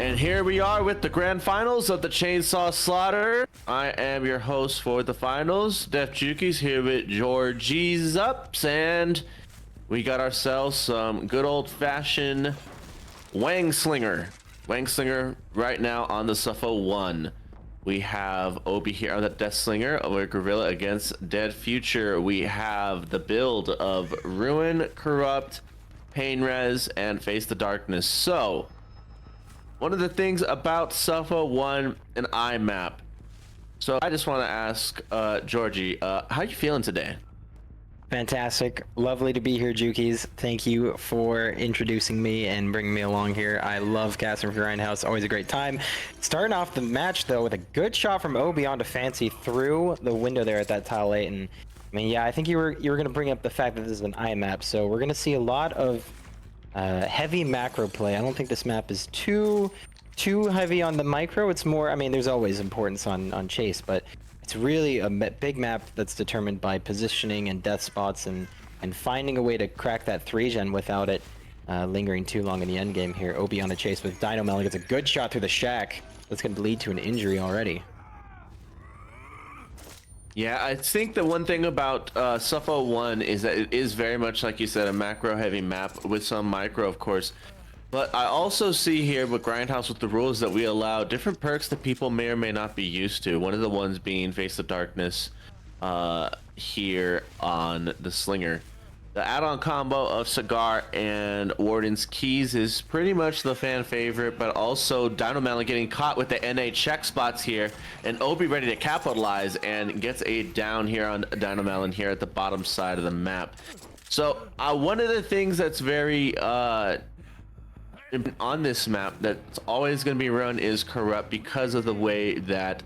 And here we are with the grand finals of the Chainsaw Slaughter. I am your host for the finals, Def Juki's here with Georgie's Ups, and we got ourselves some good old-fashioned Wangslinger. Wangslinger right now on the Suffolk 1. We have Obi here on the Deathslinger, over Gorilla against Dead Future. We have the build of Ruin, Corrupt, Pain Res, and Face the Darkness. So, one of the things about Suffolk 1 and IMAP. So I just want to ask Georgie, how are you feeling today? Fantastic. Lovely to be here, Jukies. Thank you for introducing me and bringing me along here. I love casting for Grindhouse. Always a great time. Starting off the match, though, with a good shot from Obi onto Fancy through the window there at that tile 8. And, I mean, yeah, I think you were going to bring up the fact that this is an IMAP. So we're going to see a lot of heavy macro play. I don't think this map is too heavy on the micro. It's more, I mean, there's always importance on chase, but it's really a big map that's determined by positioning and death spots and finding a way to crack that 3-gen without it lingering too long in the end game here. Obi on a chase with Dino Melon gets a good shot through the shack. That's going to lead to an injury already. Yeah, I think the one thing about Suffolk 1 is that it is very much, like you said, a macro heavy map with some micro, of course. But I also see here with Grindhouse with the rules that we allow different perks that people may or may not be used to. One of the ones being Face the Darkness here on the Slinger. The add-on combo of Cigar and Warden's Keys is pretty much the fan favorite, but also Dino Melon getting caught with the NA check spots here, and Obi ready to capitalize and gets a down here on Dino Melon here at the bottom side of the map. So one of the things that's very on this map that's always going to be run is Corrupt because of the way that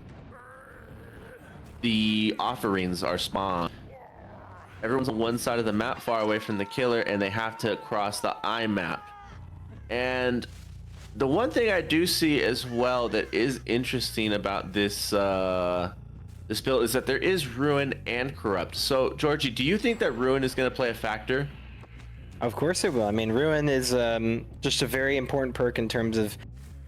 the offerings are spawned. Everyone's on one side of the map far away from the killer, and they have to cross the IMAP. And the one thing I do see as well that is interesting about this this build is that there is Ruin and Corrupt. So Georgie, do you think that Ruin is going to play a factor? Of course it will. I mean, Ruin is just a very important perk in terms of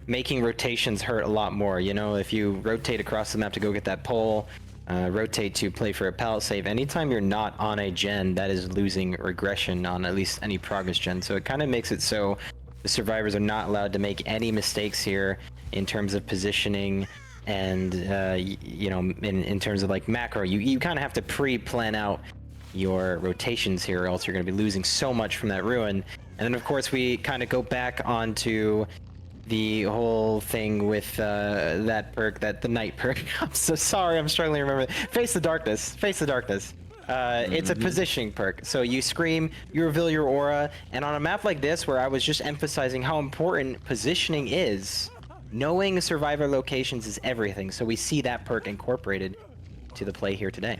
making rotations hurt a lot more. You know, if you rotate across the map to go get that pole, rotate to play for a pallet save, anytime you're not on a gen, that is losing regression on at least any progress gen. So it kind of makes it so the survivors are not allowed to make any mistakes here in terms of positioning and, you know, in terms of like macro. You kind of have to pre-plan out your rotations here, or else you're going to be losing so much from that Ruin. And then, of course, we kind of go back onto the whole thing with that perk, the night perk. I'm so sorry, I'm struggling to remember. Face the Darkness. Face the Darkness. It's a positioning perk. So you scream, you reveal your aura, and on a map like this where I was just emphasizing how important positioning is, knowing survivor locations is everything. So we see that perk incorporated to the play here today.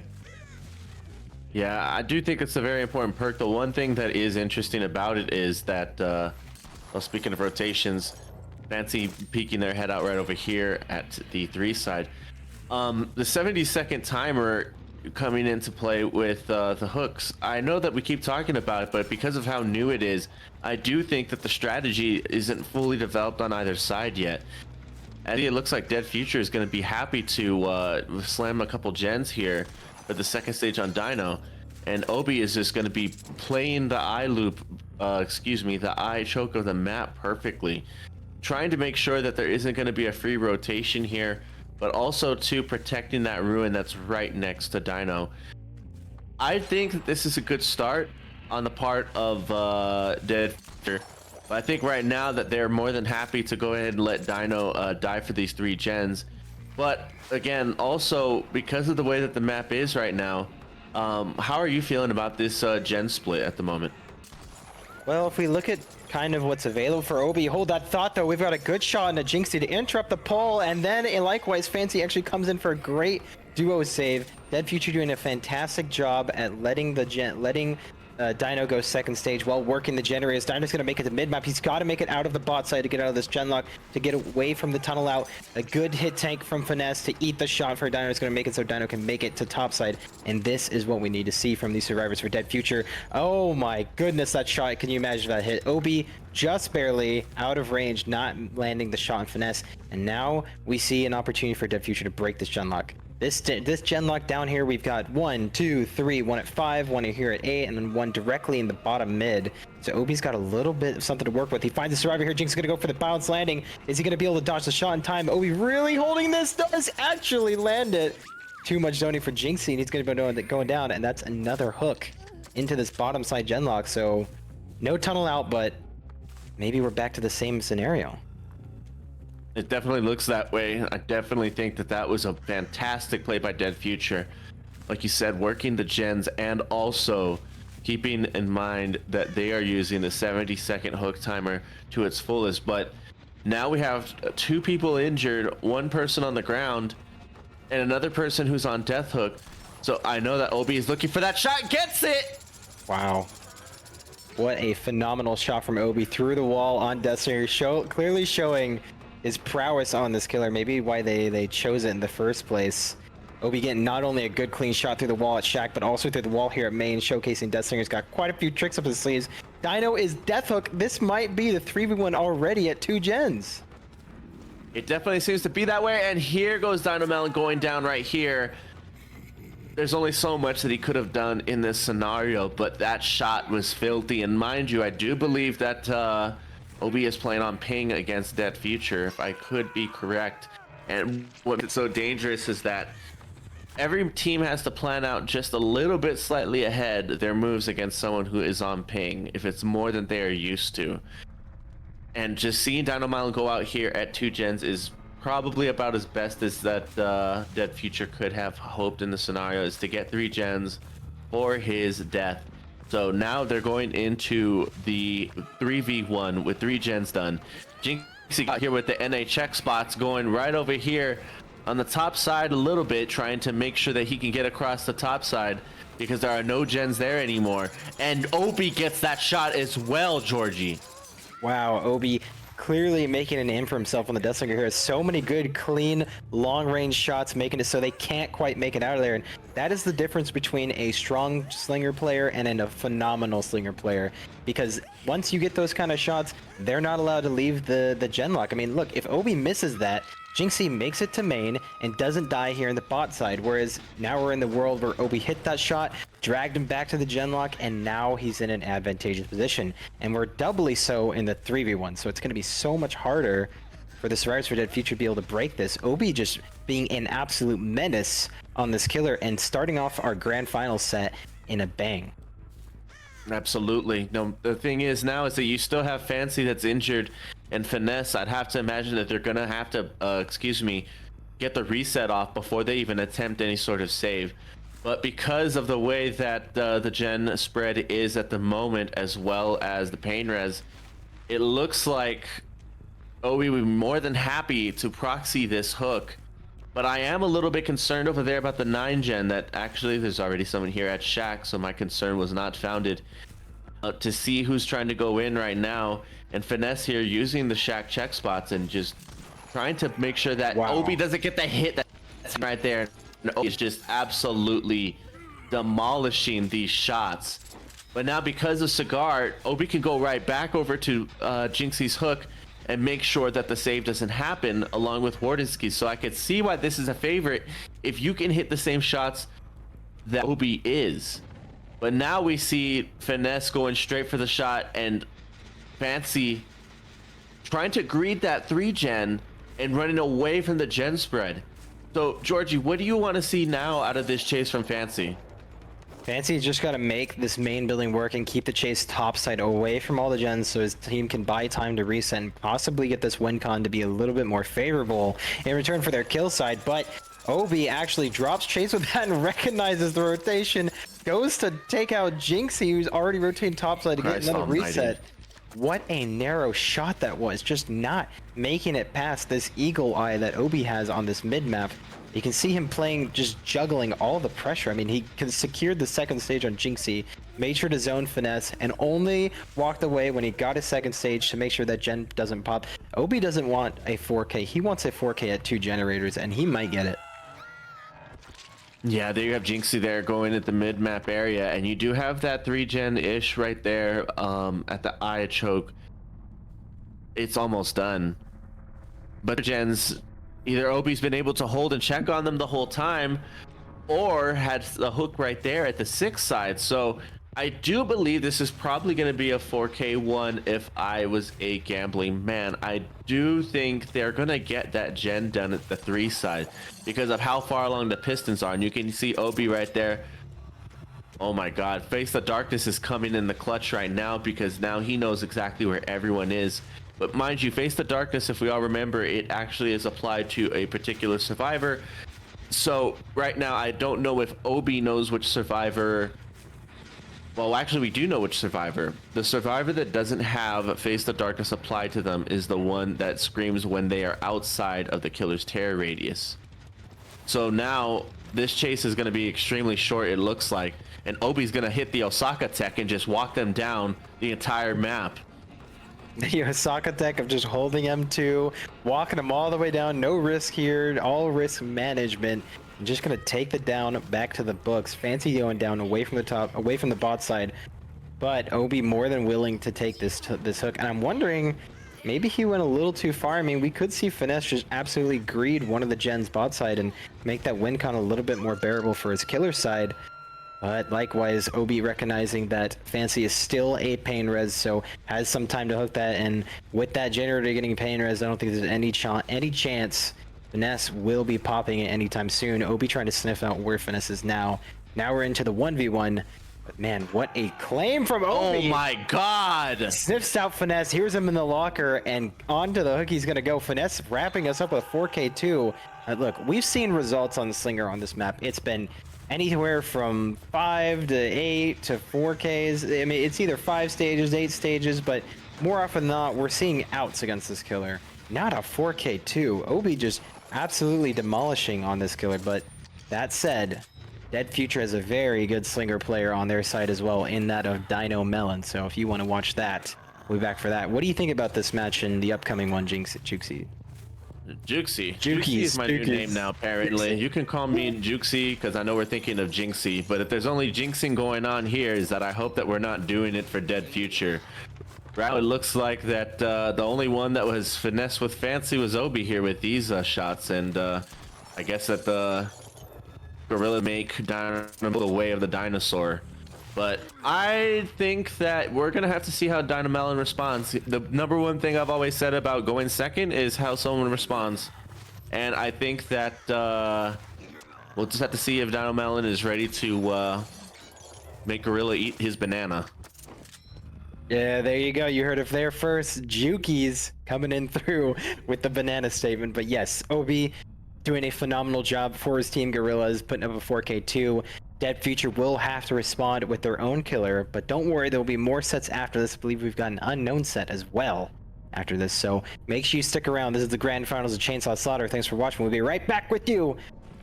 Yeah, I do think it's a very important perk. The one thing that is interesting about it is that, well, speaking of rotations, Fancy peeking their head out right over here at the 3 side. The 70-second timer coming into play with the hooks. I know that we keep talking about it, but because of how new it is, I do think that the strategy isn't fully developed on either side yet. And it looks like Dead Future is going to be happy to slam a couple gens here for the second stage on Dino. And Obi is just going to be playing the eye loop, the eye choke of the map perfectly. Trying to make sure that there isn't going to be a free rotation here, but also to protecting that Ruin that's right next to Dino. I think that this is a good start on the part of Dead Future, but I think right now that they're more than happy to go ahead and let Dino die for these 3 gens. But again, also because of the way that the map is right now, how are you feeling about this gen split at the moment? Well, if we look at kind of what's available for Obi, hold that thought though, we've got a good shot and a Jinxie to interrupt the pole, and then likewise Fancy actually comes in for a great duo save. Dead Future doing a fantastic job at letting Dino goes second stage while working the generators. Dino's going to make it to mid-map. He's got to make it out of the bot side to get out of this genlock, to get away from the tunnel out. A good hit tank from Finesse to eat the shot for Dino is going to make it so Dino can make it to top side. And this is what we need to see from these survivors for Dead Future. Oh my goodness, that shot. Can you imagine that hit? Obi just barely out of range, not landing the shot on Finesse. And now we see an opportunity for Dead Future to break this genlock. This genlock down here, we've got 1, 2, 3, one at 5, one here at 8, and then one directly in the bottom mid. So Obi's got a little bit of something to work with. He finds a survivor here. Jinx is going to go for the bounce landing. Is he going to be able to dodge the shot in time? Obi really holding this, does actually land it. Too much zoning for Jinxie, and he's going to be going down, and that's another hook into this bottom side genlock. So no tunnel out, but maybe we're back to the same scenario. It definitely looks that way. I definitely think that that was a fantastic play by Dead Future. Like you said, working the gens and also keeping in mind that they are using the 70-second hook timer to its fullest. But now we have 2 people injured, 1 person on the ground, and another person who's on death hook. So I know that Obi is looking for that shot, gets it! Wow. What a phenomenal shot from Obi through the wall on Deathslinger, clearly showing his prowess on this killer, maybe why they chose it in the first place. Obi getting not only a good clean shot through the wall at Shack, but also through the wall here at main, showcasing Deathslinger's got quite a few tricks up his sleeves. Dino is death hook. This might be the 3v1 already at 2 gens. It definitely seems to be that way, and here goes Dino Melon going down right here. There's only so much that he could have done in this scenario, but that shot was filthy. And mind you, I do believe that Obi is playing on ping against Dead Future, if I could be correct. And what's so dangerous is that every team has to plan out just a little bit slightly ahead their moves against someone who is on ping, if it's more than they are used to. And just seeing Dino Mile go out here at 2 gens is probably about as best as that Dead Future could have hoped in the scenario, is to get 3 gens for his death. So now they're going into the 3v1 with 3 gens done. Jinxie got here with the NA check spots, going right over here on the top side a little bit, trying to make sure that he can get across the top side because there are no gens there anymore. And Obi gets that shot as well, Georgie. Wow, Obi clearly making a name for himself on the Deathslinger here. So many good, clean, long-range shots, making it so they can't quite make it out of there. And that is the difference between a strong slinger player and a phenomenal slinger player. Because once you get those kind of shots, they're not allowed to leave the genlock. I mean, look, if Obi misses that, Jinxie makes it to main and doesn't die here in the bot side, whereas now we're in the world where Obi hit that shot, dragged him back to the genlock, and now he's in an advantageous position. And we're doubly so in the 3v1, so it's going to be so much harder for the survivors for Dead Future to be able to break this. Obi just being an absolute menace on this killer and starting off our grand final set in a bang. Absolutely. No, the thing is now is that you still have Fancy that's injured, and Finesse, I'd have to imagine that they're gonna have to get the reset off before they even attempt any sort of save. But because of the way that the gen spread is at the moment, as well as the pain res, it looks like we would be more than happy to proxy this hook. But I am a little bit concerned over there about the 9 gen, that actually there's already someone here at Shack, so my concern was not founded. To see who's trying to go in right now, and Finesse here using the Shack check spots and just trying to make sure that Obi doesn't get the hit that's right there. And Obi is just absolutely demolishing these shots. But now because of Cigar, Obi can go right back over to Jinxie's hook and make sure that the save doesn't happen along with Wardinsky. So I could see why this is a favorite if you can hit the same shots that Obi is. But now we see Finesse going straight for the shot and Fancy trying to greet that 3 gen and running away from the gen spread. So Georgie, what do you want to see now out of this chase from Fancy? Fancy's just got to make this main building work and keep the chase topside away from all the gens so his team can buy time to reset and possibly get this win con to be a little bit more favorable in return for their kill side. But Obi actually drops chase with that and recognizes the rotation, goes to take out Jinxie, who's already rotating topside to get another reset. What a narrow shot that was, just not making it past this eagle eye that Obi has on this mid map. You can see him playing, just juggling all the pressure. I mean, he secured the second stage on Jinxie, made sure to zone finesse, and only walked away when he got his second stage to make sure that gen doesn't pop. Obi doesn't want a 4K. He wants a 4K at 2 generators, and he might get it. Yeah, there you have Jinxie there going at the mid-map area, and you do have that 3-gen-ish right there at the eye choke. It's almost done. But the gens, either Obi's been able to hold and check on them the whole time, or had the hook right there at the 6 side. So I do believe this is probably going to be a 4K one if I was a gambling man. I do think they're going to get that gen done at the 3 side because of how far along the pistons are. And you can see Obi right there. Oh my god, Face the Darkness is coming in the clutch right now because now he knows exactly where everyone is. But mind you, Face the Darkness, if we all remember, it actually is applied to a particular survivor. So right now I don't know if Obi knows which survivor. Well, actually, we do know which survivor. The survivor that doesn't have Face the Darkness applied to them is the one that screams when they are outside of the killer's terror radius. So now this chase is going to be extremely short, it looks like, and Obi's going to hit the Osaka tech and just walk them down the entire map. The Osaka tech of just holding M2, walking them all the way down, no risk here, all risk management. I'm just gonna take the down back to the books. Fancy going down away from the top, away from the bot side, but Obi more than willing to take this hook. And I'm wondering, maybe he went a little too far. I mean, we could see Finesse just absolutely greed one of the gens bot side and make that win count a little bit more bearable for his killer side. But likewise, Obi recognizing that Fancy is still a pain res, so has some time to hook that. And with that generator getting pain res, I don't think there's any chance Finesse will be popping it anytime soon. Obi trying to sniff out where Finesse is now. Now we're into the 1v1. But man, what a claim from Obi! Oh my god! Sniffs out Finesse, here's him in the locker, and onto the hook he's gonna go. Finesse wrapping us up with 4K2. Look, we've seen results on the Slinger on this map. It's been anywhere from 5 to 8 to 4Ks. I mean, it's either 5 stages, 8 stages, but more often than not, we're seeing outs against this killer. Not a 4K2. Obi just absolutely demolishing on this killer, but that said, Dead Future has a very good Slinger player on their side as well, in that of Dino Melon. So if you want to watch that, we'll be back for that. What do you think about this match and the upcoming one, Juxie? Juxie is my new name now, apparently. You can call me Juxie because I know we're thinking of Jinxie, but if there's only jinxing going on here, is that I hope that we're not doing it for Dead Future. Right, it looks like that the only one that was finesse with Fancy was Obi here with these shots, and I guess that the Gorilla make the way of the dinosaur. But I think that we're gonna have to see how Dynamelon responds. The number one thing I've always said about going second is how someone responds, and I think that we'll just have to see if Dynamelon is ready to make Gorilla eat his banana. Yeah, there you go. You heard it there first. Juki's coming in through with the banana statement. But yes, Obi doing a phenomenal job for his team. Gorillas putting up a 4K2. Dead Future will have to respond with their own killer. But don't worry, there will be more sets after this. I believe we've got an unknown set as well after this. So make sure you stick around. This is the grand finals of Chainsaw Slaughter. Thanks for watching. We'll be right back with you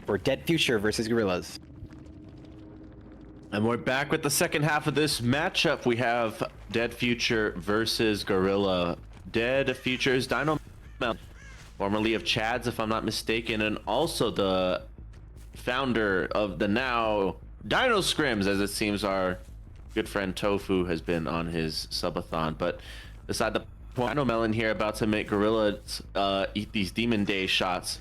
for Dead Future versus Gorillas. And we're back with the second half of this matchup. We have Dead Future versus Gorilla. Dead Future's Dino Melon, formerly of Chad's, if I'm not mistaken, and also the founder of the now Dino Scrims, as it seems our good friend Tofu has been on his subathon. But beside the point, Dino Melon here about to make Gorilla eat these Demon Day shots.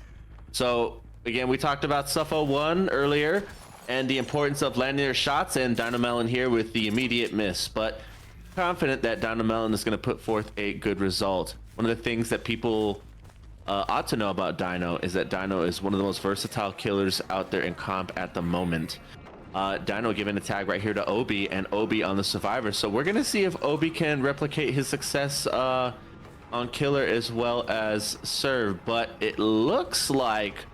So again, we talked about Suffo 1 earlier, and the importance of landing their shots, and Dynamelon here with the immediate miss, but confident that Dynamelon is going to put forth a good result. One of the things that people ought to know about Dino is that Dino is one of the most versatile killers out there in comp at the moment. Dino giving a tag right here to Obi, and Obi on the survivor, so we're going to see if Obi can replicate his success on killer as well as serve, but it looks like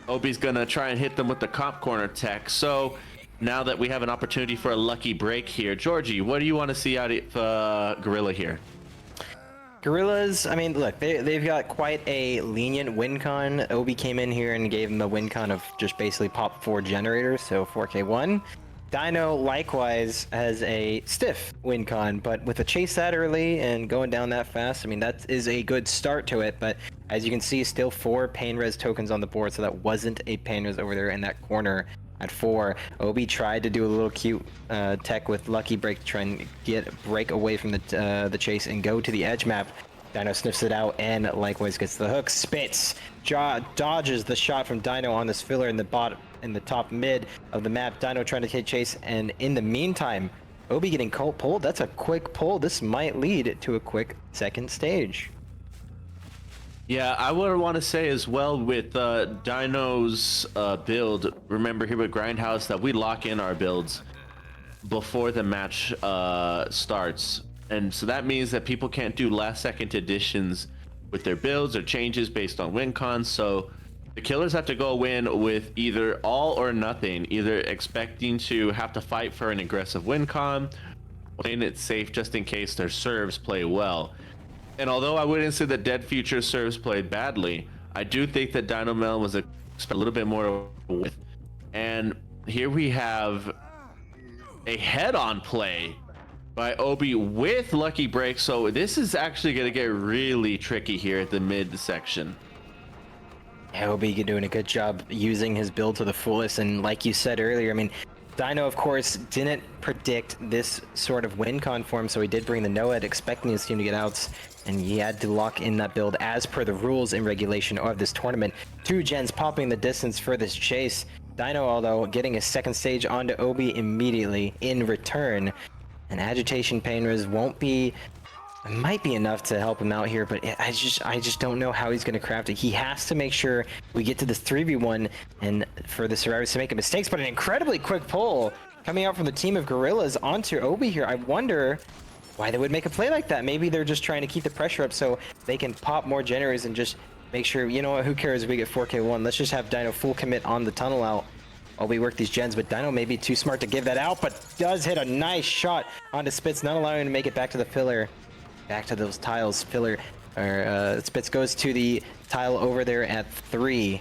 Obi's gonna try and hit them with the comp corner tech. So now that we have an opportunity for a lucky break here, Georgie, what do you want to see out of Gorilla here? Gorillas, I mean, look, they've got quite a lenient win con. Obi came in here and gave them a win con of just basically pop 4 generators, so 4k1. Dino likewise has a stiff win con, but with a chase that early and going down that fast, I mean, that is a good start to it. But as you can see, still 4 pain res tokens on the board, so that wasn't a pain res over there in that corner at 4. Obi tried to do a little cute tech with Lucky Break to try and break away from the chase and go to the edge map. Dino sniffs it out and likewise gets the hook. Spits, dodges the shot from Dino on this filler in the top mid of the map. Dino trying to take chase, and in the meantime, Obi getting pulled. That's a quick pull. This might lead to a quick second stage. Yeah, I would want to say as well with Dino's build, remember here with Grindhouse that we lock in our builds before the match starts. And so that means that people can't do last second additions with their builds or changes based on win cons. So the killers have to go in with either all or nothing, either expecting to have to fight for an aggressive win con, playing it safe just in case their serves play well. And although I wouldn't say that Dead Future serves played badly, I do think that Dino Melon was a little bit more with. And here we have a head-on play by Obi with Lucky Break. So this is actually going to get really tricky here at the mid section. Obi doing a good job using his build to the fullest. And like you said earlier, I mean, Dino, of course, didn't predict this sort of win con form, so he did bring the Noed, expecting his team to get outs, and he had to lock in that build as per the rules and regulation of this tournament. 2 gens popping the distance for this chase. Dino, although, getting his second stage onto Obi immediately in return. And Agitation Pain Res won't be... It might be enough to help him out here, but I just don't know how he's going to craft it. He has to make sure we get to this 3v1 and for the survivors to make mistakes, but an incredibly quick pull coming out from the team of Gorillas onto Obi here. I wonder why they would make a play like that. Maybe they're just trying to keep the pressure up so they can pop more generators and just make sure, you know what, who cares if we get 4k1. Let's just have Dino full commit on the tunnel out. Obi work these gens, but Dino may be too smart to give that out, but does hit a nice shot onto Spitz, not allowing him to make it back to the filler. Back to those tiles. Spitz goes to the tile over there at 3.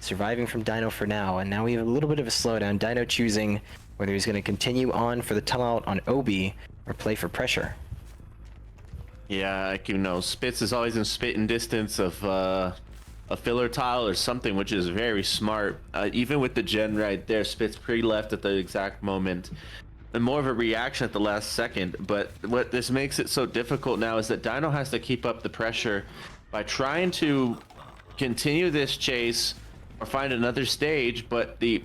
Surviving from Dino for now, and now we have a little bit of a slowdown. Dino choosing whether he's going to continue on for the tunnel out on Obi or play for pressure. Yeah, like, you know, Spitz is always in spitting distance of a filler tile or something, which is very smart. Even with the gen right there, Spitz pre-left at the exact moment. And more of a reaction at the last second. But what this makes it so difficult now is that Dino has to keep up the pressure by trying to continue this chase or find another stage. But the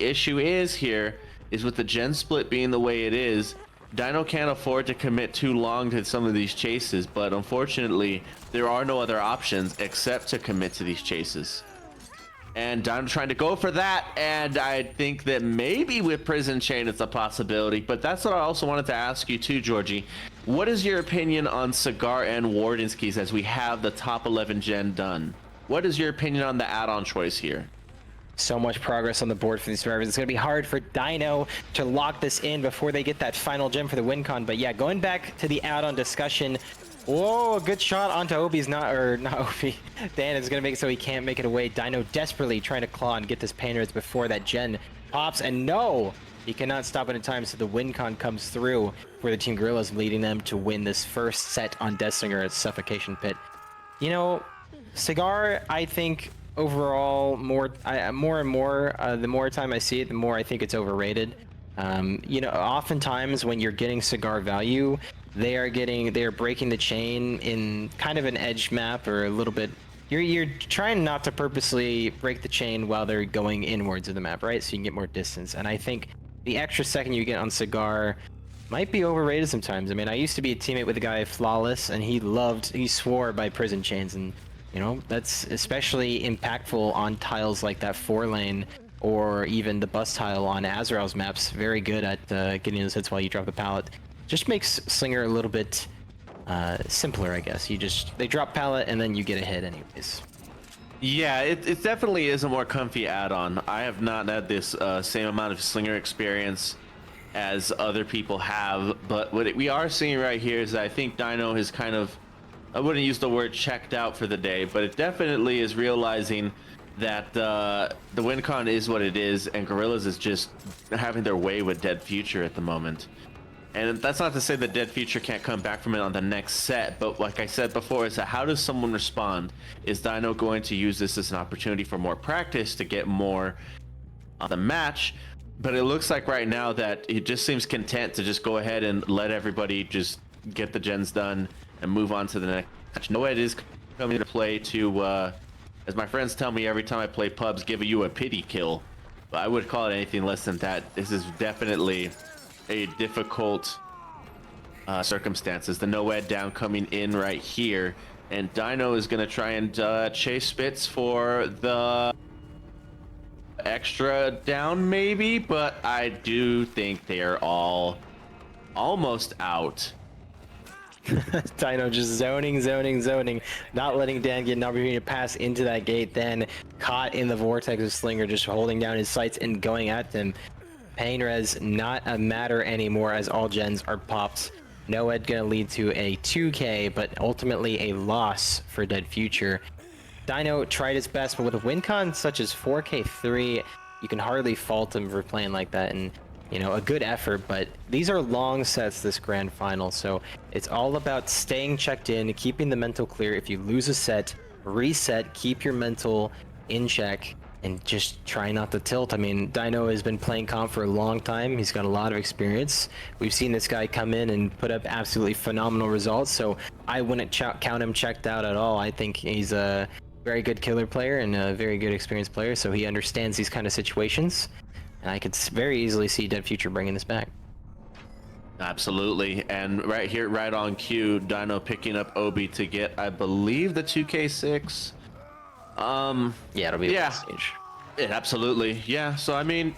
issue is here is with the gen split being the way it is, Dino can't afford to commit too long to some of these chases, but unfortunately there are no other options except to commit to these chases. And I'm trying to go for that, and I think that maybe with Prison Chain it's a possibility, but that's what I also wanted to ask you too, Georgie. What is your opinion on Cigar and Warden's Keys as we have the top 11 gen done? What is your opinion on the add-on choice here? So much progress on the board for these survivors. It's going to be hard for Dino to lock this in before they get that final gem for the win con. But yeah, going back to the add-on discussion. Whoa, good shot onto Obi's, not Obi. Dan is going to make it so he can't make it away. Dino desperately trying to claw and get this painters before that gen pops. And no, he cannot stop it in time. So the win con comes through for the Team Gorillas, leading them to win this first set on Deathslinger at Suffocation Pit. You know, Cigar, I think overall, more and more, the more time I see it, the more I think it's overrated. You know, oftentimes when you're getting Cigar value, they are breaking the chain in kind of an edge map or a little bit. You're trying not to purposely break the chain while they're going inwards of the map, right? So you can get more distance. And I think the extra second you get on Cigar might be overrated sometimes. I mean, I used to be a teammate with a guy, Flawless, and he swore by prison chains, and you know, that's especially impactful on tiles like that 4-lane or even the bus tile on Azrael's maps. Very good at getting those hits while you drop the pallet. Just makes Slinger a little bit simpler, I guess. They drop pallet and then you get a hit anyways. Yeah, it definitely is a more comfy add-on. I have not had this same amount of Slinger experience as other people have, but what we are seeing right here is that I think Dino has kind of I wouldn't use the word checked out for the day, but it definitely is realizing that the win con is what it is, and Gorillas is just having their way with Dead Future at the moment. And that's not to say that Dead Future can't come back from it on the next set, but like I said before, is that how does someone respond? Is Dino going to use this as an opportunity for more practice to get more on the match? But it looks like right now that he just seems content to just go ahead and let everybody just get the gens done and move on to the next match. Noed is coming to play to, as my friends tell me every time I play pubs, give you a pity kill. But I would call it anything less than that. This is definitely a difficult circumstances. The Noed down coming in right here, and Dino is going to try and chase Spitz for the extra down maybe, but I do think they are all almost out. Dino just zoning, not letting Dan get an opportunity to pass into that gate, then caught in the vortex of Slinger, just holding down his sights and going at them. Pain res not a matter anymore as all gens are popped. Noed gonna lead to a 2k, but ultimately a loss for Dead Future. Dino tried his best, but with a win con such as 4k3, you can hardly fault him for playing like that, and you know, a good effort. But these are long sets, this grand final, so it's all about staying checked in, keeping the mental clear. If you lose a set, reset, keep your mental in check, and just try not to tilt. I mean, Dino has been playing comp for a long time. He's got a lot of experience. We've seen this guy come in and put up absolutely phenomenal results, so I wouldn't count him checked out at all. I think he's a very good killer player and a very good experienced player, so he understands these kind of situations. And I could very easily see Dead Future bringing this back. Absolutely, and right here, right on cue, Dino picking up Obi to get, I believe, the 2k6. Yeah, it'll be a stage. Yeah, absolutely. Yeah, so I mean,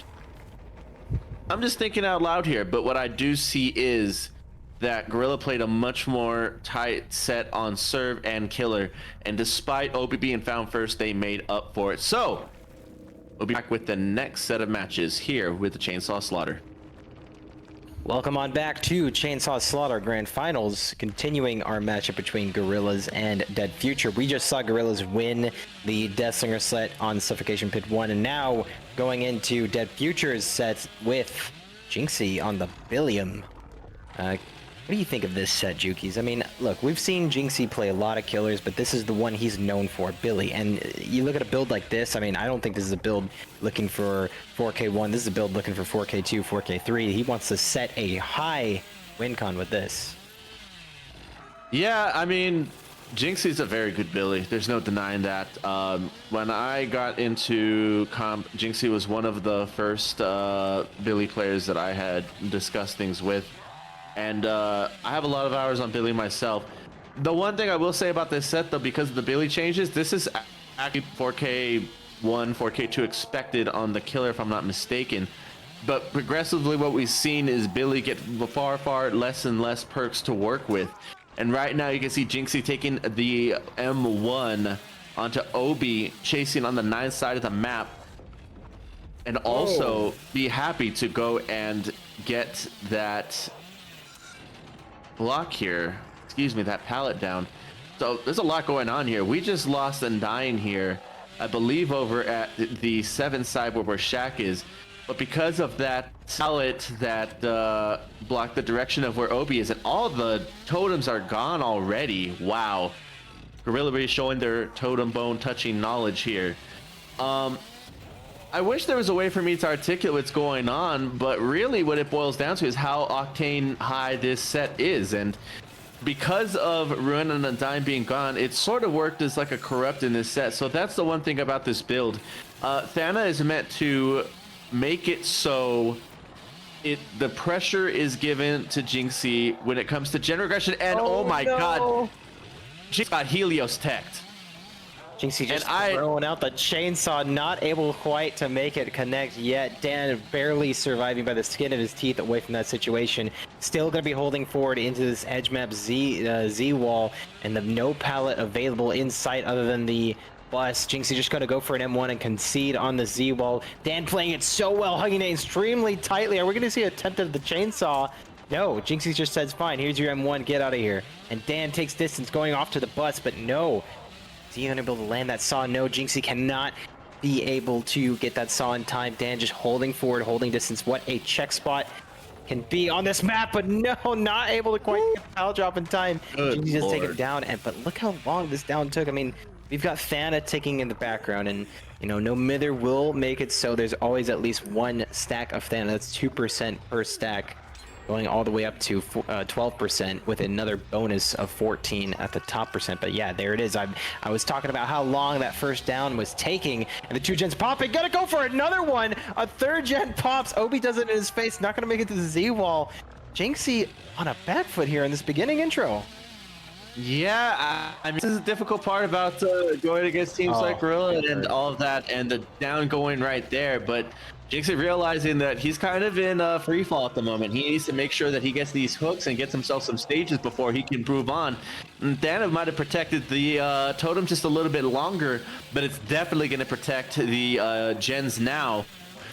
I'm just thinking out loud here, but what I do see is that Gorilla played a much more tight set on serve and killer, and despite Obi being found first, they made up for it. So we'll be back with the next set of matches here with the Chainsaw Slaughter. Welcome on back to Chainsaw Slaughter Grand Finals, continuing our matchup between Gorillas and Dead Future. We just saw Gorillas win the Deathslinger set on Suffocation Pit 1, and now going into Dead Future's set with Jinxie on the Billium. What do you think of this set, Jukies? I mean, look, we've seen Jinxie play a lot of killers, but this is the one he's known for, Billy. And you look at a build like this, I mean, I don't think this is a build looking for 4K1. This is a build looking for 4K2, 4K3. He wants to set a high win con with this. Yeah, I mean, Jinxie's a very good Billy. There's no denying that. When I got into comp, Jinxie was one of the first Billy players that I had discussed things with. And I have a lot of hours on Billy myself. The one thing I will say about this set, though, because of the Billy changes, this is actually 4K1, 4K2 expected on the killer, if I'm not mistaken. But progressively, what we've seen is Billy get far, far less and less perks to work with. And right now, you can see Jinxie taking the M1 onto Obi, chasing on the 9th side of the map. And also be happy to go and get that block here, excuse me, that pallet down. So there's a lot going on here. We just lost Undying here, I believe, over at the 7th side where Shaq is, but because of that pallet that blocked the direction of where Obi is, and all the totems are gone already. Wow, Gorilla Bee showing their totem bone touching knowledge here. I wish there was a way for me to articulate what's going on, but really what it boils down to is how octane high this set is. And because of Ruin and Undying being gone, it sort of worked as like a corrupt in this set. So that's the one thing about this build. Thana is meant to make it so the pressure is given to Jinxie when it comes to general aggression. And oh my god, Jinxie got Helios teched. Jinxie just throwing out the chainsaw, not able quite to make it connect yet. Dan barely surviving by the skin of his teeth away from that situation. Still going to be holding forward into this edge map Z wall, and the no pallet available in sight other than the bus. Jinxie just going to go for an M1 and concede on the Z wall. Dan playing it so well, hugging it extremely tightly. Are we going to see an attempt of the chainsaw? No, Jinxie just says, fine, here's your M1, get out of here. And Dan takes distance going off to the bus, but no. Is he unable to land that saw? No, Jinxie cannot be able to get that saw in time. Dan just holding forward, holding distance. What a check spot can be on this map, but no, not able to quite get the pile drop in time. Jinxie just take it down, but look how long this down took. I mean, we've got Thana ticking in the background, and you know, no Mither will make it so there's always at least one stack of Thana. That's 2% per stack, going all the way up to 12% with another bonus of 14 at the top percent. But yeah, there it is. I was talking about how long that first down was taking, and the 2 gens popping. Gotta go for another one. A 3rd gen pops. Obi does it in his face. Not gonna make it to the Z wall. Jinxie on a back foot here in this beginning intro. Yeah, I mean, this is the difficult part about going against teams like Gorilla and all of that, and the down going right there. But Jinxie realizing that he's kind of in free fall at the moment. He needs to make sure that he gets these hooks and gets himself some stages before he can prove on. And Thana might have protected the totem just a little bit longer, but it's definitely going to protect the gens now.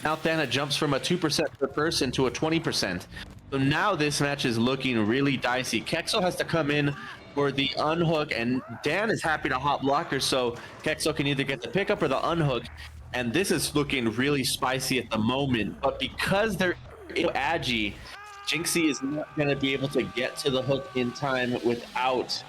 Now Thana jumps from a 2% per person to a 20%. So now this match is looking really dicey. Kexo has to come in for the unhook, and Dan is happy to hop blocker, so Kexo can either get the pickup or the unhook. And this is looking really spicy at the moment, but because they're agi, Jinxie is not going to be able to get to the hook in time without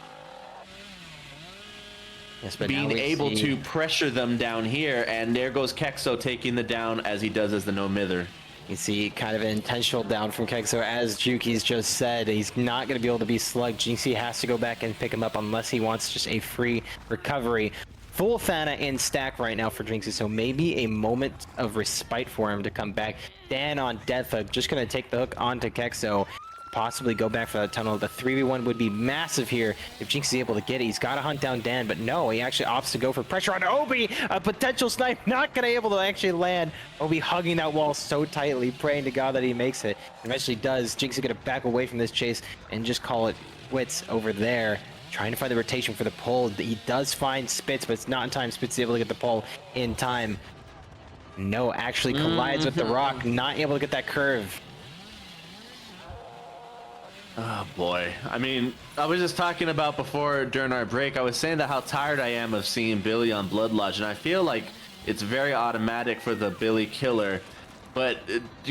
being able to pressure them down here. And there goes Kexo taking the down as he does as the no mither. You see kind of an intentional down from Kexo, as Juki's just said. He's not going to be able to be slugged. Jinxie has to go back and pick him up unless he wants just a free recovery. Full Thana in stack right now for Jinxie, so maybe a moment of respite for him to come back. Dan on death hook, just going to take the hook onto Kexo, possibly go back for that tunnel. The 3v1 would be massive here if Jinxie is able to get it. He's got to hunt down Dan, but no, he actually opts to go for pressure on Obi. A potential snipe, not going to be able to actually land. Obi hugging that wall so tightly, praying to God that he makes it. Eventually does. Jinxie going to back away from this chase and just call it quits over there. Trying to find the rotation for the pull. He does find Spitz, but it's not in time. Spitz is able to get the pull in time. No, actually collides with the rock. Not able to get that curve. Oh boy. I mean, I was just talking about before during our break, I was saying that how tired I am of seeing Billy on Blood Lodge, and I feel like it's very automatic for the Billy killer. But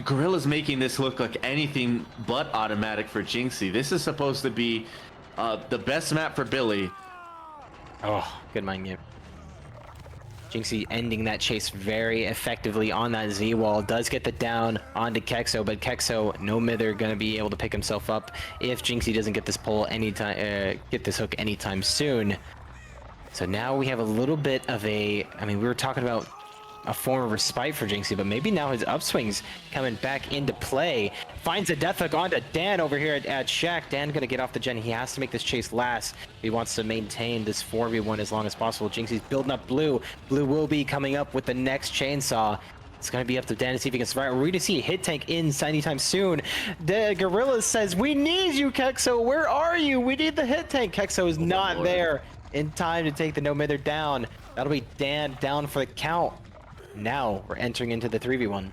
Gorilla's making this look like anything but automatic for Jinxie. This is supposed to be the best map for Billy. Oh, good mind game. Jinxie ending that chase very effectively on that Z wall. Does get the down onto Kexo, but Kexo, no mither, gonna be able to pick himself up if Jinxie doesn't get this pull anytime, get this hook anytime soon. So now we have a little bit of a, I mean, we were talking about a form of respite for Jinxie, but maybe now his upswing's coming back into play. Finds a death hook onto Dan over here at Shaq. Dan gonna get off the gen. He has to make this chase last. He wants to maintain this 4v1 as long as possible. Jinxie's building up Blue. Blue will be coming up with the next chainsaw. It's going to be up to Dan to see if he can survive. We're going to see a hit tank in anytime soon. The Gorilla says, we need you, Kexo. Where are you? We need the hit tank. Kexo is not there in time to take the no mither down. That'll be Dan down for the count. Now we're entering into the 3v1.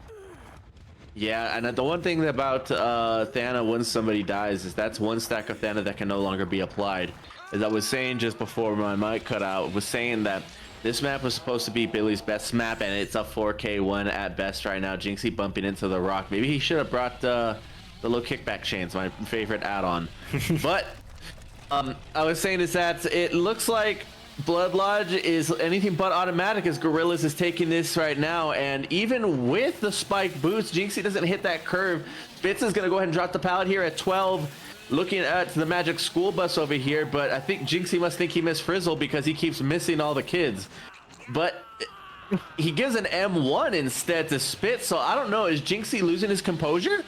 Yeah, and the one thing about Thana when somebody dies is that's one stack of Thana that can no longer be applied. As I was saying just before my mic cut out, was saying that this map was supposed to be Billy's best map, and it's a 4K one at best right now. Jinxie bumping into the rock. Maybe he should have brought the little kickback chains, my favorite add-on. But I was saying is that it looks like Blood Lodge is anything but automatic as Gorillas is taking this right now, and even with the spike boots, Jinxie doesn't hit that curve. Spitz is going to go ahead and drop the pallet here at 12. Looking at the magic school bus over here, but I think Jinxie must think he missed Frizzle because he keeps missing all the kids. But he gives an M1 instead to Spitz, so I don't know, is Jinxie losing his composure?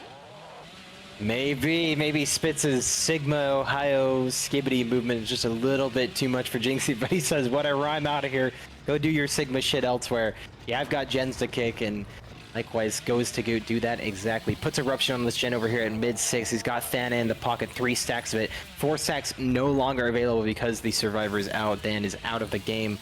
Maybe Spitz's Sigma Ohio skibbity movement is just a little bit too much for Jinxie, but he says, whatever, I'm out of here. Go do your Sigma shit elsewhere. Yeah, I've got gens to kick, and likewise goes to go do that exactly. Puts Eruption on this gen over here at mid-6. He's got Thana in the pocket, 3 stacks of it. 4 stacks no longer available because the Survivor is out. Dan is out of the game.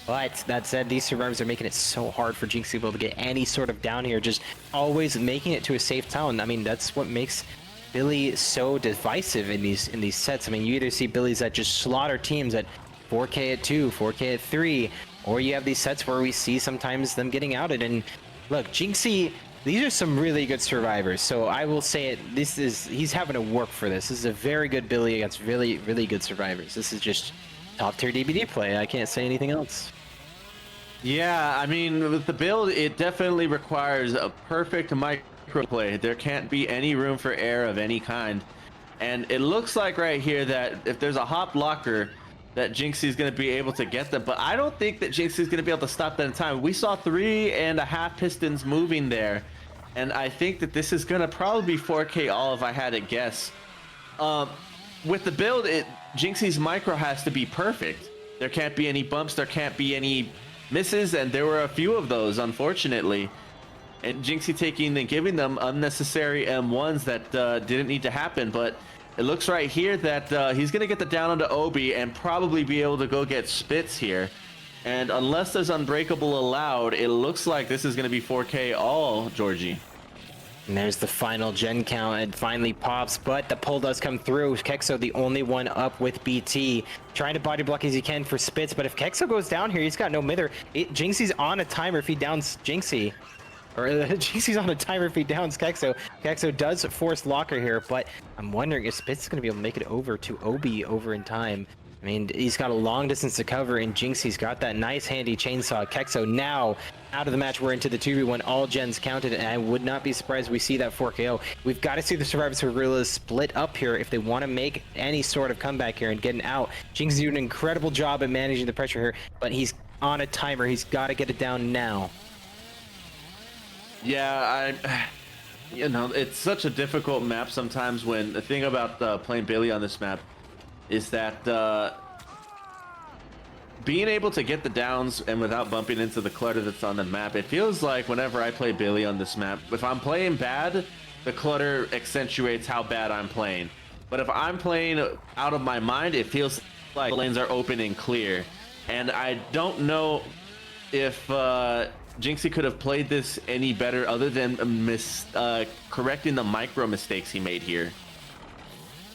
But that said, these Survivors are making it so hard for Jinxie to be able to get any sort of down here. Just always making it to a safe town. I mean, that's what makes Billy so divisive in these sets. I mean, you either see Billy's that just slaughter teams at 4K at 2, 4K at 3, or you have these sets where we see sometimes them getting outed. And look, Jinxie, these are some really good survivors. So I will say it, he's having to work for this. This is a very good Billy against really, really good survivors. This is just top tier DBD play. I can't say anything else. Yeah, I mean, with the build, it definitely requires a perfect micro play. There can't be any room for error of any kind. And it looks like right here that if there's a hop blocker, that Jinxie's going to be able to get them. But I don't think that Jinxie's going to be able to stop that in time. We saw 3.5 pistons moving there. And I think that this is going to probably be 4K all if I had to guess. With the build, Jinxie's micro has to be perfect. There can't be any bumps. There can't be any misses, and there were a few of those, unfortunately. And Jinxie taking and giving them unnecessary M1s that didn't need to happen. But it looks right here that he's going to get the down onto Obi and probably be able to go get Spitz here. And unless there's Unbreakable allowed, it looks like this is going to be 4K all, Georgie. And there's the final gen count. It finally pops, but the pull does come through. Kexo, the only one up with BT, trying to body block as he can for Spitz. But if Kexo goes down here, he's got no mither. Jinxie's on a timer if he downs Jinxie. Or Jinxie's on a timer if he downs Kexo. Kexo does force locker here, but I'm wondering if Spitz is going to be able to make it over to Obi over in time. I mean, he's got a long distance to cover, and Jinxie's got that nice handy chainsaw. Kexo now out of the match. We're into the 2v1, all gens counted, and I would not be surprised we see that 4KO. We've got to see the Survivors for Gorillas split up here if they want to make any sort of comeback here and getting out. Jinxie's doing an incredible job at managing the pressure here, but he's on a timer. He's got to get it down now. Yeah, you know, it's such a difficult map sometimes. When the thing about playing Billy on this map is that being able to get the downs and without bumping into the clutter that's on the map, it feels like whenever I play Billy on this map, if I'm playing bad, the clutter accentuates how bad I'm playing. But if I'm playing out of my mind, it feels like the lanes are open and clear. And I don't know if Jinxie could have played this any better other than correcting the micro mistakes he made here.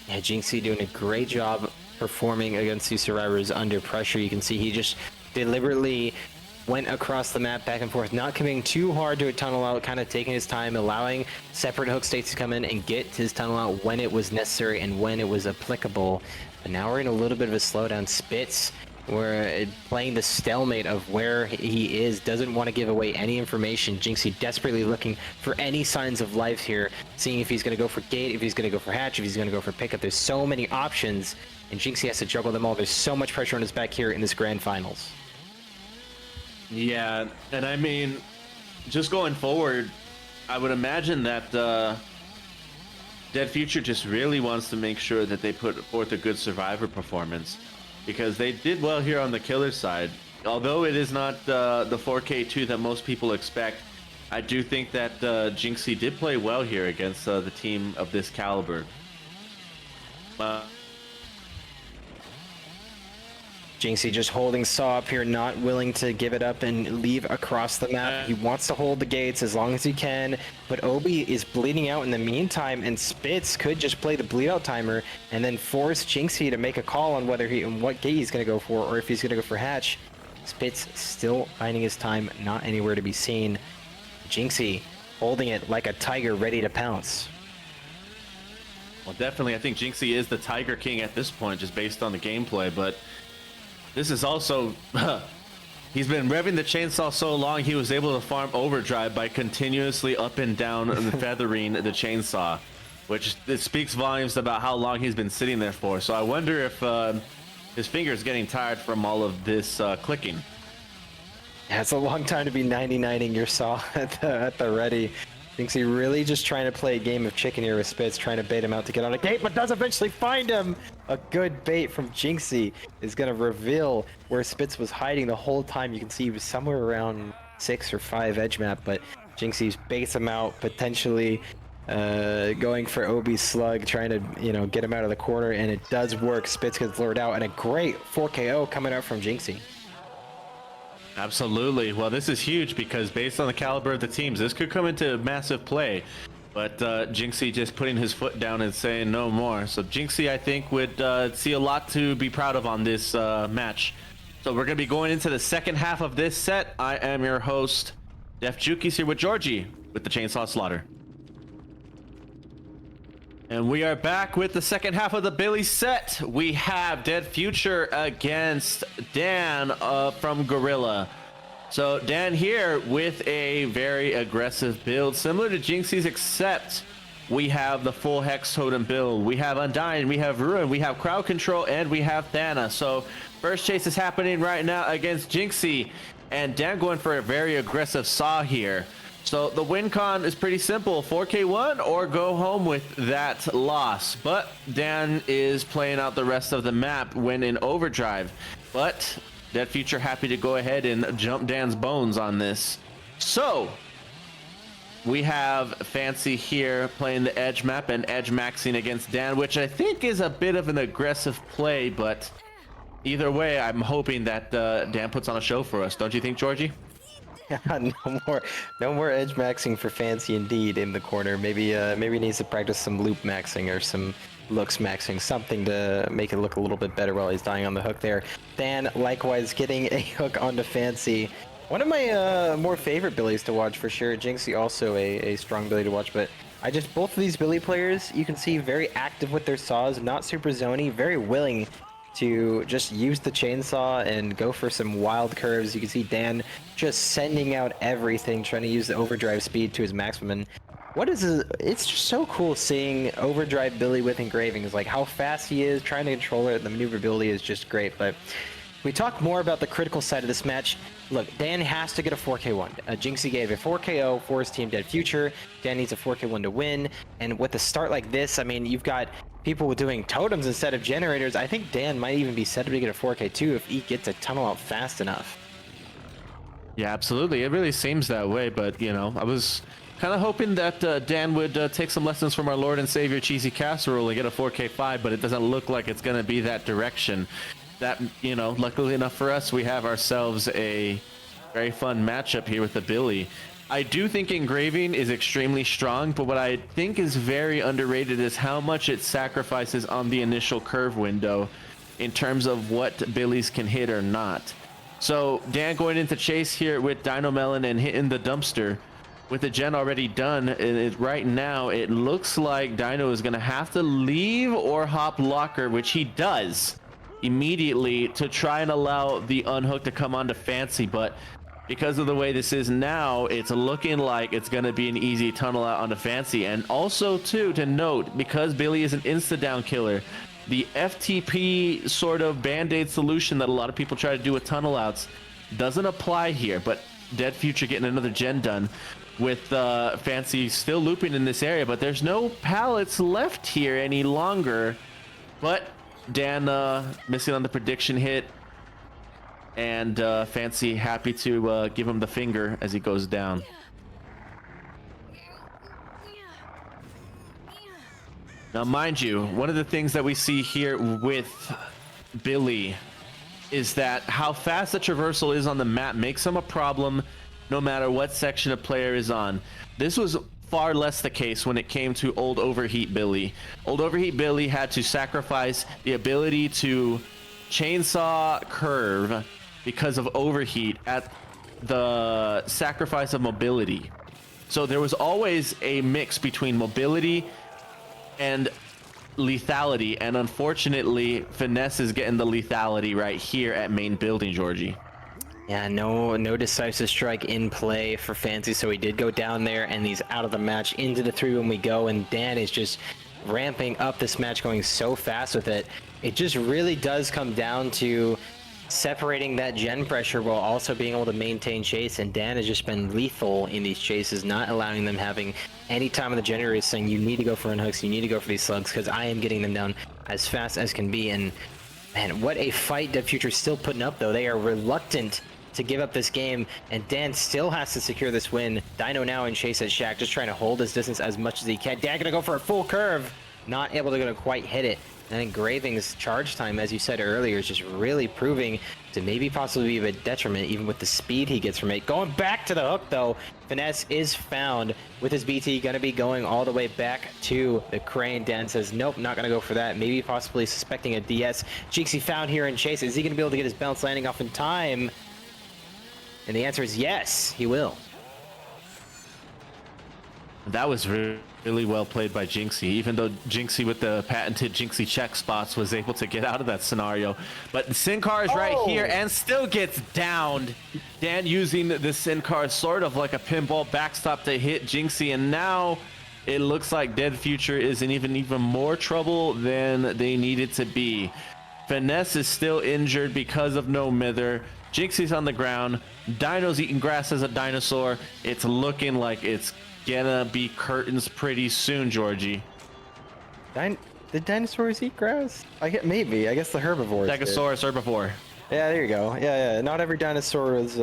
Yeah, Jinxie doing a great job performing against these survivors under pressure. You can see he just deliberately went across the map back and forth, not committing too hard to a tunnel out, kind of taking his time, allowing separate hook states to come in and get his tunnel out when it was necessary and when it was applicable. But now we're in a little bit of a slowdown. Spitz, we're playing the stalemate of where he is, doesn't want to give away any information. Jinxie desperately looking for any signs of life here, seeing if he's going to go for gate, if he's going to go for hatch, if he's going to go for pickup. There's so many options, and Jinxie has to juggle them all. There's so much pressure on his back here in this grand finals. Yeah, and I mean, just going forward, I would imagine that Dead Future just really wants to make sure that they put forth a good survivor performance, because they did well here on the killer side. Although it is not the 4K2 that most people expect, I do think that Jinxie did play well here against the team of this caliber. Jinxie just holding Saw up here, not willing to give it up and leave across the map. He wants to hold the gates as long as he can, but Obi is bleeding out in the meantime, and Spitz could just play the bleed out timer and then force Jinxie to make a call on whether what gate he's going to go for, or if he's going to go for hatch. Spitz still finding his time, not anywhere to be seen. Jinxie holding it like a tiger ready to pounce. Well, definitely, I think Jinxie is the Tiger King at this point, just based on the gameplay, but this is also, he's been revving the chainsaw so long he was able to farm overdrive by continuously up and down and feathering the chainsaw, which it speaks volumes about how long he's been sitting there for. So I wonder if his finger's getting tired from all of this clicking. Yeah, it's a long time to be 99ing your Saw at the ready. Jinxie really just trying to play a game of chicken here with Spitz, trying to bait him out to get on a gate, but does eventually find him. A good bait from Jinxie is going to reveal where Spitz was hiding the whole time. You can see he was somewhere around 6 or 5 edge map, but Jinxie baits him out, potentially going for Obi's slug, trying to, you know, get him out of the corner, and it does work. Spitz gets lured out, and a great 4KO coming out from Jinxie. Absolutely. Well, this is huge because based on the caliber of the teams, this could come into massive play. But Jinxie just putting his foot down and saying no more. So Jinxie, I think, would see a lot to be proud of on this match. So we're going to be going into the second half of this set. I am your host, Def Juki's here with Georgie with the Chainsaw Slaughter. And we are back with the second half of the Billy set. We have Dead Future against Dan from Gorilla. So Dan here with a very aggressive build, similar to Jinxie's, except we have the full Hex Totem build. We have Undying, we have Ruin, we have Crowd Control, and we have Thana. So first chase is happening right now against Jinxie, and Dan going for a very aggressive Saw here. So the win con is pretty simple, 4k1 or go home with that loss. But Dan is playing out the rest of the map when in overdrive. But Dead Future happy to go ahead and jump Dan's bones on this. So we have Fancy here playing the edge map and edge maxing against Dan, which I think is a bit of an aggressive play, but either way, I'm hoping that Dan puts on a show for us. Don't you think, Georgie? No more edge maxing for Fancy indeed in the corner. Maybe he needs to practice some loop maxing or some looks maxing, something to make it look a little bit better while he's dying on the hook there. Dan likewise getting a hook onto Fancy. One of my more favorite Billies to watch for sure. Jinxie also a strong Billy to watch, but both of these Billy players, you can see very active with their saws, not super zony, very willing to just use the chainsaw and go for some wild curves. You can see Dan just sending out everything, trying to use the overdrive speed to his maximum. And it's just so cool seeing overdrive Billy with engravings, like how fast he is, trying to control it. The maneuverability is just great. But we talk more about the critical side of this match. Look, Dan has to get a 4k1. Jinxie gave a 4KO for his team Dead Future. Dan needs a 4k1 to win. And with a start like this, I mean, you've got people doing totems instead of generators. I think Dan might even be set up to get a 4k2 if he gets a tunnel out fast enough. Yeah, absolutely. It really seems that way, but, you know, I was kind of hoping that Dan would take some lessons from our Lord and Savior Cheesy Casserole and get a 4k5, but it doesn't look like it's going to be that direction. That, you know, luckily enough for us, we have ourselves a very fun matchup here with the Billy. I do think engraving is extremely strong, but what I think is very underrated is how much it sacrifices on the initial curve window in terms of what Billies can hit or not. So Dan going into chase here with Dino Melon and hitting the dumpster with the gen already done. Right now it looks like Dino is going to have to leave or hop locker, which he does immediately to try and allow the unhook to come onto Fancy, but because of the way this is now, it's looking like it's going to be an easy tunnel out onto Fancy. And also, too, to note, because Billy is an insta-down killer, the FTP sort of band-aid solution that a lot of people try to do with tunnel outs doesn't apply here. But Dead Future getting another gen done with Fancy still looping in this area. But there's no pallets left here any longer. But Dan missing on the prediction hit. And Fancy happy to give him the finger as he goes down. Now, mind you, one of the things that we see here with Billy is that how fast the traversal is on the map makes him a problem no matter what section a player is on. This was far less the case when it came to Old Overheat Billy. Old Overheat Billy had to sacrifice the ability to chainsaw curve because of overheat at the sacrifice of mobility. So there was always a mix between mobility and lethality, and unfortunately Finesse is getting the lethality right here at main building, Georgie. Yeah, no decisive strike in play for Fancy, so he did go down there and he's out of the match. Into the 3 when we go, and Dan is just ramping up this match, going so fast with it. It just really does come down to separating that gen pressure while also being able to maintain chase, and Dan has just been lethal in these chases, not allowing them having any time on the generator, saying you need to go for unhooks, you need to go for these slugs, because I am getting them down as fast as can be. And man, what a fight Dead Future's still putting up, though. They are reluctant to give up this game, and Dan still has to secure this win. Dino now in chase at Shaq, just trying to hold his distance as much as he can. Dan gonna go for a full curve, not able to quite hit it. And Engraving's charge time, as you said earlier, is just really proving to maybe possibly be of a detriment, even with the speed he gets from it. Going back to the hook, though, Finesse is found with his BT, going to be going all the way back to the crane. Dan says, nope, not going to go for that. Maybe possibly suspecting a DS. Jinxie found here in Chase. Is he going to be able to get his bounce landing off in time? And the answer is yes, he will. That was really well played by Jinxie, even though Jinxie with the patented Jinxie check spots was able to get out of that scenario. But Sin Cara is right here and still gets downed. Dan using the Sin Cara sort of like a pinball backstop to hit Jinxie, and now it looks like Dead Future is in even more trouble than they needed to be. Finesse is still injured because of no Mither. Jinxie's on the ground. Dino's eating grass as a dinosaur. It's looking like it's gonna be curtains pretty soon, Georgie. Did dinosaurs eat grass? Maybe. I guess the herbivores. Stegosaurus herbivore. Yeah, there you go. Yeah. Not every dinosaur was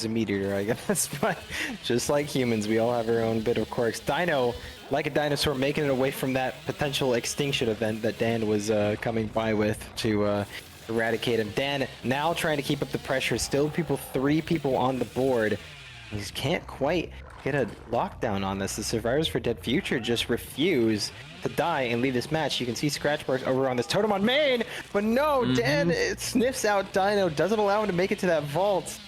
a meat eater, I guess. But just like humans, we all have our own bit of quirks. Dino, like a dinosaur, making it away from that potential extinction event that Dan was coming by with to eradicate him. Dan now trying to keep up the pressure. Still 3 people on the board. He can't quite get a lockdown on this. The survivors for Dead Future just refuse to die and leave this match. You can see scratch marks over on this totem on main, but no, Dan sniffs out Dino, doesn't allow him to make it to that vault.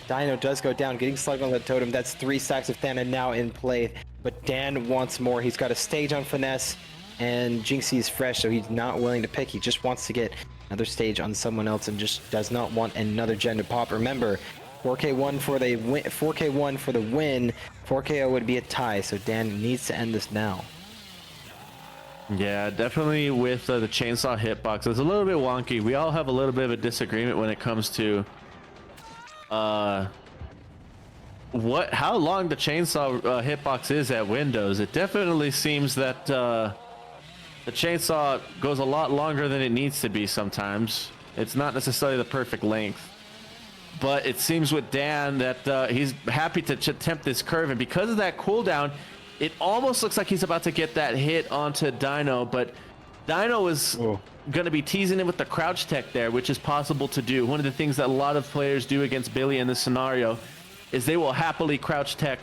Dino does go down, getting slugged on the totem. That's 3 stacks of Thana now in play, but Dan wants more. He's got a stage on Finesse, and Jinxie is fresh, so he's not willing to pick. He just wants to get another stage on someone else and just does not want another gen to pop. Remember, 4K1 for the win. 4K1 for the win. 4KO would be a tie, so Dan needs to end this now. Yeah, definitely with the chainsaw hitbox. It's a little bit wonky. We all have a little bit of a disagreement when it comes to how long the chainsaw hitbox is at Windows. It definitely seems that the chainsaw goes a lot longer than it needs to be sometimes. It's not necessarily the perfect length. But it seems with Dan that he's happy to attempt this curve, and because of that cooldown, it almost looks like he's about to get that hit onto Dino, but Dino is going to be teasing him with the crouch tech there, which is possible to do. One of the things that a lot of players do against Billy in this scenario is they will happily crouch tech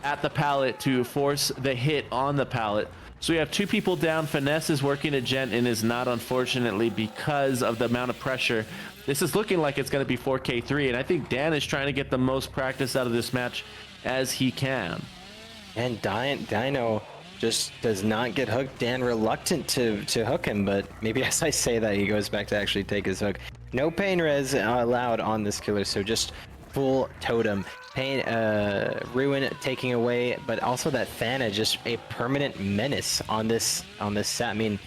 at the pallet to force the hit on the pallet. So we have 2 people down. Finesse is working a gent and is not, unfortunately, because of the amount of pressure. This is looking like it's going to be 4K3, and I think Dan is trying to get the most practice out of this match as he can. And Dino just does not get hooked. Dan reluctant to hook him, but maybe as I say that, he goes back to actually take his hook. No pain res allowed on this killer, so just full totem. Pain, Ruin taking away, but also that Thana, just a permanent menace on this set. I mean,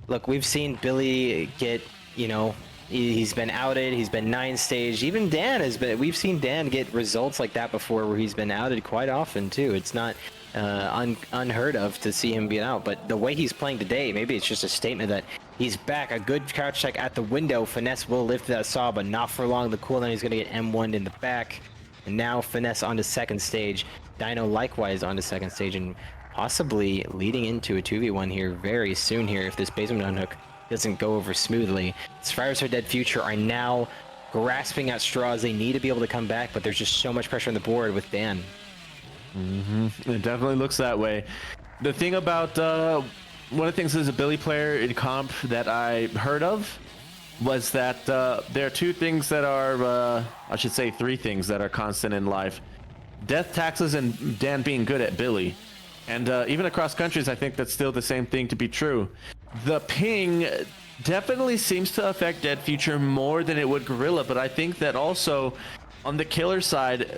look, we've seen Billy get, he's been outed, he's been 9 stage. Even Dan we've seen Dan get results like that before where he's been outed quite often too. It's not unheard of to see him get out, but the way he's playing today, maybe it's just a statement that he's back. A good crouch check at the window. Finesse will lift that saw, but not for long. The cooldown, he's going to get M1'd in the back. And now Finesse onto second stage. Dino likewise onto second stage, and possibly leading into a 2v1 here very soon here if this basement unhook doesn't go over smoothly. Survivors for Dead Future are now grasping at straws. They need to be able to come back, but there's just so much pressure on the board with Dan. It definitely looks that way. The thing about one of the things as a Billy player in comp that I heard of was that there are 2 things that are, I should say 3 things that are constant in life. Death, taxes, and Dan being good at Billy. And even across countries, I think that's still the same thing to be true. The ping definitely seems to affect Dead Future more than it would Gorilla, but I think that also on the killer side,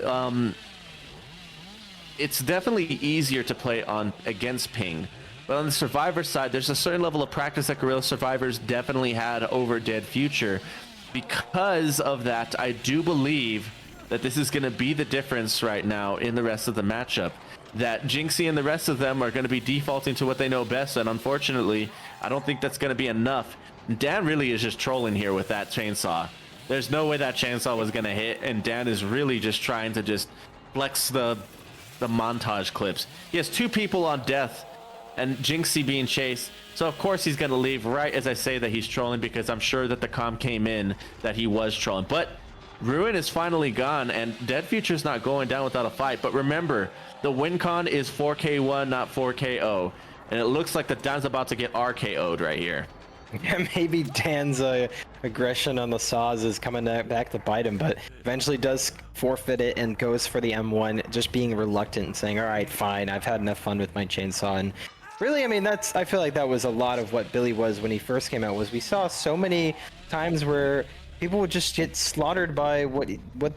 it's definitely easier to play against ping. But on the survivor side, there's a certain level of practice that Gorilla survivors definitely had over Dead Future. Because of that, I do believe that this is going to be the difference right now in the rest of the matchup. That Jinxie and the rest of them are going to be defaulting to what they know best, and unfortunately, I don't think that's going to be enough. Dan really is just trolling here with that chainsaw. There's no way that chainsaw was going to hit, and Dan is really just trying to just flex the montage clips. He has 2 people on death. and Jinxie being chased. So of course he's gonna leave right as I say that he's trolling, because I'm sure that the comm came in that he was trolling. But Ruin is finally gone, and Dead Future's not going down without a fight. But remember, the win con is 4K1, not 4KO, and it looks like the Dan's about to get RKO'd right here. Yeah, maybe Dan's aggression on the saws is coming back to bite him, but eventually does forfeit it and goes for the M1, just being reluctant and saying, all right, fine, I've had enough fun with my chainsaw. And really, I mean, I feel like that was a lot of what Billy was when he first came out, was we saw so many times where people would just get slaughtered by what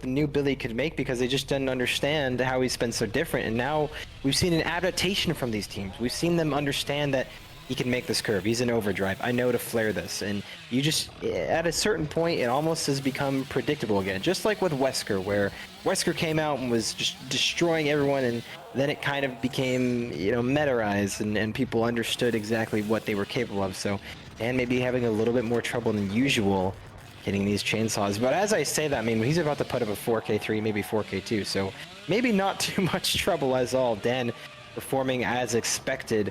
the new Billy could make, because they just didn't understand how he's been so different. And now we've seen an adaptation from these teams. We've seen them understand that he can make this curve. He's an overdrive. I know to flare this. And you just, at a certain point, it almost has become predictable again. Just like with Wesker, where Wesker came out and was just destroying everyone, and then it kind of became, you know, metaized, and people understood exactly what they were capable of. So, and maybe having a little bit more trouble than usual hitting these chainsaws. But as I say that, I mean, he's about to put up a 4K3, maybe 4K2. So maybe not too much trouble as all. Dan performing as expected.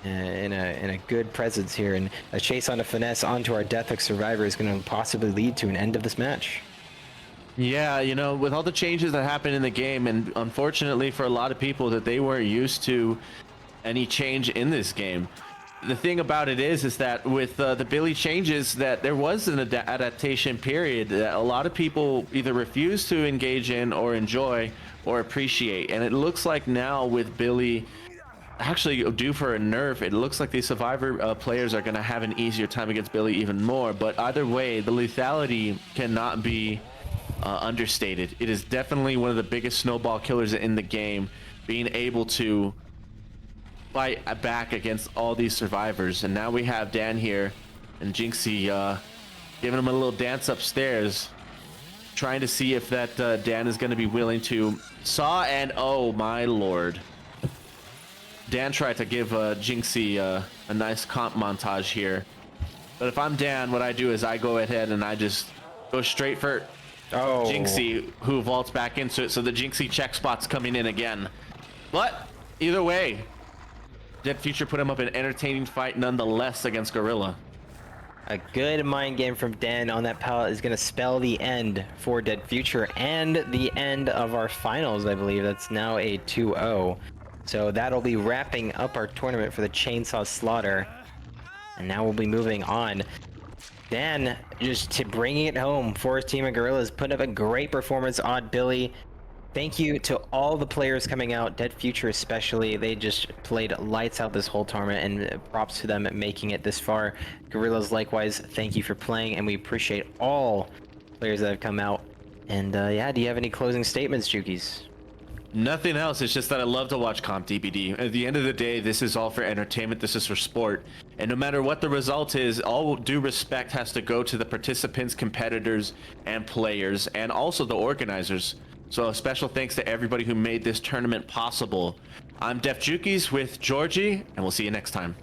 In a good presence here, and a chase on a finesse onto our Death Hook survivor is going to possibly lead to an end of this match. Yeah, you know, with all the changes that happened in the game, and unfortunately for a lot of people that they weren't used to any change in this game. The thing about it is that with the Billy changes, that there was an adaptation period that a lot of people either refuse to engage in or enjoy or appreciate. And it looks like now with Billy actually due for a nerf, it looks like the survivor players are going to have an easier time against Billy even more. But either way, the lethality cannot be understated. It is definitely one of the biggest snowball killers in the game, being able to fight back against all these survivors. And now we have Dan here and Jinxie giving him a little dance upstairs, trying to see if that Dan is going to be willing to saw. And oh my lord, Dan tried to give Jinxie a nice comp montage here. But if I'm Dan, what I do is I go ahead and I just go straight for Jinxie, who vaults back into it. So the Jinxie check spot's coming in again. But either way, Dead Future put him up in an entertaining fight nonetheless against Gorilla. A good mind game from Dan on that pallet is going to spell the end for Dead Future and the end of our finals, I believe. That's now a 2-0. So that'll be wrapping up our tournament for the Chainsaw Slaughter. And now we'll be moving on. Dan, just to bringing it home for his team of Gorillas, put up a great performance on Billy. Thank you to all the players coming out, Dead Future especially. They just played lights out this whole tournament, and props to them at making it this far. Gorillas, likewise, thank you for playing, and we appreciate all players that have come out. And yeah, do you have any closing statements, Jukies? Nothing else. It's just that I love to watch Comp DBD. At the end of the day, this is all for entertainment. This is for sport. And no matter what the result is, all due respect has to go to the participants, competitors, and players, and also the organizers. So a special thanks to everybody who made this tournament possible. I'm Def Jukies with Georgie, and we'll see you next time.